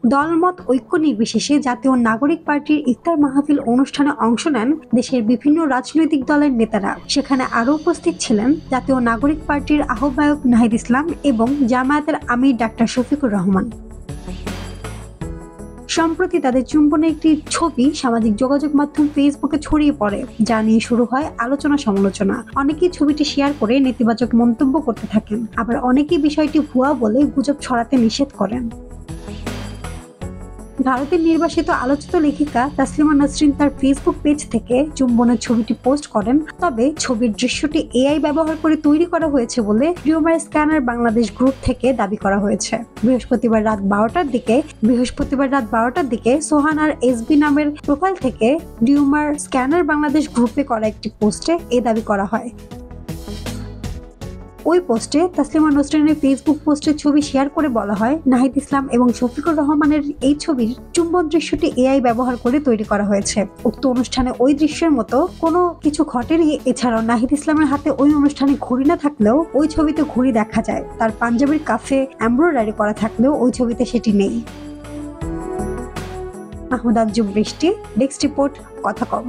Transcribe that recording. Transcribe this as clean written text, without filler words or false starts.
দলমত ঐক্য নির্বিশেষে জাতীয় নাগরিক পার্টির ইফতার মাহফিল অনুষ্ঠানে অংশ নেন দেশের বিভিন্ন রাজনৈতিক দলের নেতারা। সেখানে আরও উপস্থিত ছিলেন জাতীয় নাগরিক পার্টির আহ্বায়ক নাহিদ ইসলাম এবং জামায়াতের আমির ডাক্তার শফিকুর রহমান। সম্প্রতি তাদের চুম্বনের একটি ছবি সামাজিক যোগাযোগ মাধ্যম ফেসবুকে ছড়িয়ে পড়ে, যা নিয়ে শুরু হয় আলোচনা সমালোচনা। অনেকেই ছবিটি শেয়ার করে নেতিবাচক মন্তব্য করতে থাকেন, আবার অনেকেই বিষয়টি ভুয়া বলে গুজব ছড়াতে নিষেধ করেন। ভারতের নির্বাসিত আলোচিত লেখিকা তাসলিমা নাসরিন তার ফেসবুক পেজ থেকে চুম্বনের ছবিটি পোস্ট করেন। তবে ছবির দৃশ্যটি এআই ব্যবহার করে তৈরি করা হয়েছে বলে ডিউমার স্ক্যানার বাংলাদেশ গ্রুপ থেকে দাবি করা হয়েছে। বৃহস্পতিবার রাত 12টার দিকে সোহান আর এসবি নামের প্রোফাইল থেকে ডিউমার স্ক্যানার বাংলাদেশ গ্রুপে করা একটি পোস্টে এই দাবি করা হয়। ওই পোস্টে তাসলিমা নাসরিনের ফেসবুক পোস্টের ছবি শেয়ার করে বলা হয়, নাহিদ ইসলাম এবং শফিকুর রহমানের এই ছবির চুম্বন দৃশ্যটি এআই ব্যবহার করে তৈরি করা হয়েছে। উক্ত অনুষ্ঠানে ওই দৃশ্যের মতো কোনো কিছু ঘটেনি। এছাড়াও নাহিদ ইসলামের হাতে ওই অনুষ্ঠানে ঘড়ি না থাকলেও ওই ছবিতে ঘড়ি দেখা যায়। তার পাঞ্জাবির কাফে এমব্রয়ডারি করা থাকলেও ওই ছবিতে সেটি নেই। মাহমুদ আঞ্জুম বৃষ্টি, ডেস্ক রিপোর্ট, কথা কম।